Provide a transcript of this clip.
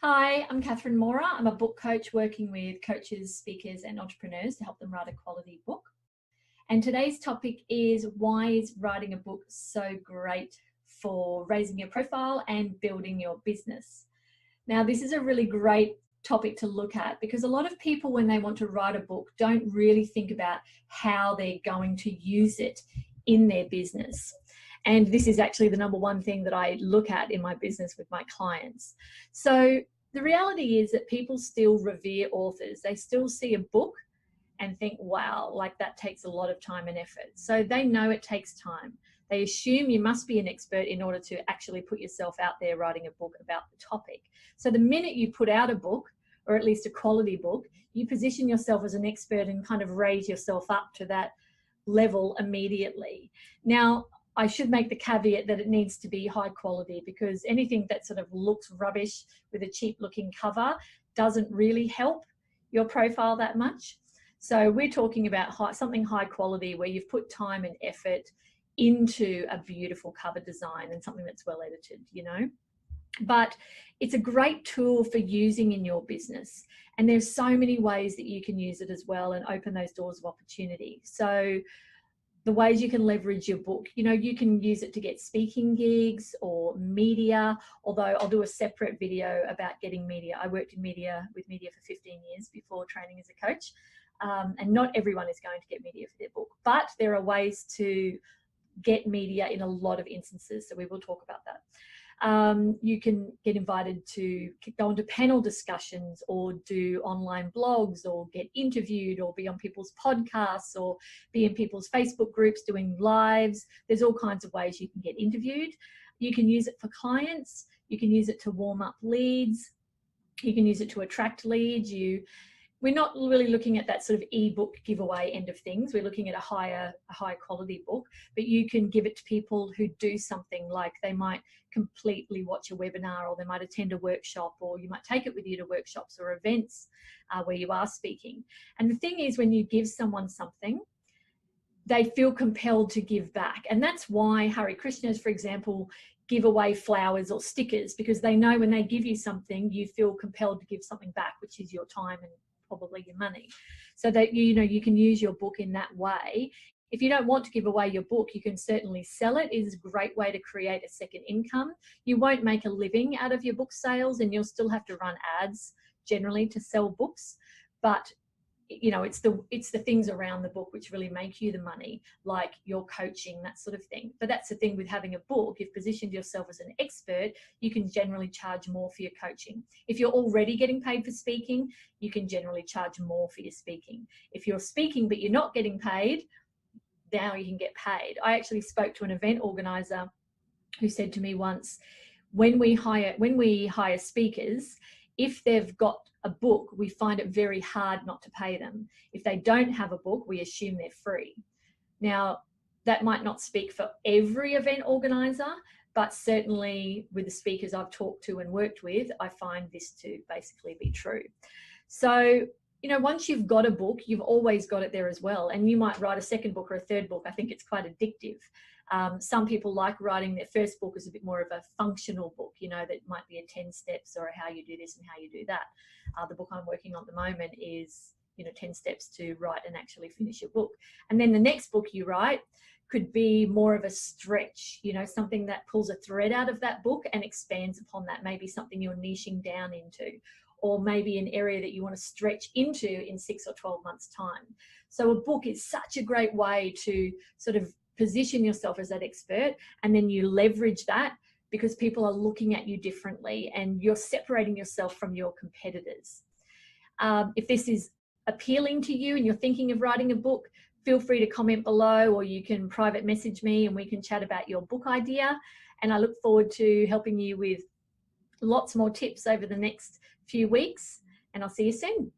Hi, I'm Catherine Mora. I'm a book coach working with coaches, speakers, and entrepreneurs to help them write a quality book. And today's topic is why is writing a book so great for raising your profile and building your business? Now, this is a really great topic to look at because a lot of people, when they want to write a book, don't really think about how they're going to use it in their business. And this is actually the number one thing that I look at in my business with my clients. So the reality is that people still revere authors. They still see a book and think, wow, like that takes a lot of time and effort. So they know it takes time. They assume you must be an expert in order to actually put yourself out there writing a book about the topic. So the minute you put out a book, or at least a quality book, you position yourself as an expert and kind of raise yourself up to that level immediately. Now, I should make the caveat that it needs to be high quality, because anything that sort of looks rubbish with a cheap looking cover doesn't really help your profile that much. So we're talking about something high quality where you've put time and effort into a beautiful cover design and something that's well edited, But it's a great tool for using in your business. And there's so many ways that you can use it as well and open those doors of opportunity. So the ways you can leverage your book, you can use it to get speaking gigs or media, although I'll do a separate video about getting media. I worked in media for 15 years before training as a coach. And not everyone is going to get media for their book, but there are ways to get media in a lot of instances. So we will talk about that. You can get invited to go into panel discussions or do online blogs or get interviewed or be on people's podcasts or be in people's Facebook groups doing lives. There's all kinds of ways you can get interviewed. You can use it for clients. You can use it to warm up leads. You can use it to attract leads. We're not really looking at that sort of ebook giveaway end of things. We're looking at a higher quality book, but you can give it to people who do something, like they might completely watch a webinar, or they might attend a workshop, or you might take it with you to workshops or events where you are speaking. And the thing is, when you give someone something, they feel compelled to give back. And that's why Hare Krishnas, for example, give away flowers or stickers, because they know when they give you something, you feel compelled to give something back, which is your time and probably your money. So that you can use your book in that way. If you don't want to give away your book, you can certainly sell it. It is a great way to create a second income. You won't make a living out of your book sales, and you'll still have to run ads generally to sell books, but it's the things around the book which really make you the money, like your coaching, that sort of thing. But that's the thing with having a book. You've positioned yourself as an expert, you can generally charge more for your coaching. If you're already getting paid for speaking, you can generally charge more for your speaking. If you're speaking but you're not getting paid, now you can get paid. I actually spoke to an event organizer who said to me once, when we hire speakers, if they've got a book, we find it very hard not to pay them. If they don't have a book, we assume they're free. Now, that might not speak for every event organizer, but certainly with the speakers I've talked to and worked with, I find this to basically be true. So, once you've got a book, you've always got it there as well. And you might write a second book or a third book. I think it's quite addictive. Some people like writing their first book as a bit more of a functional book, that might be a 10 steps or how you do this and how you do that. The book I'm working on at the moment is, 10 steps to write and actually finish your book. And then the next book you write could be more of a stretch, something that pulls a thread out of that book and expands upon that, maybe something you're niching down into, or maybe an area that you want to stretch into in 6 or 12 months' time. So a book is such a great way to sort of position yourself as that expert, and then you leverage that because people are looking at you differently and you're separating yourself from your competitors. If this is appealing to you and you're thinking of writing a book, feel free to comment below, or you can private message me and we can chat about your book idea. And I look forward to helping you with lots more tips over the next few weeks, and I'll see you soon.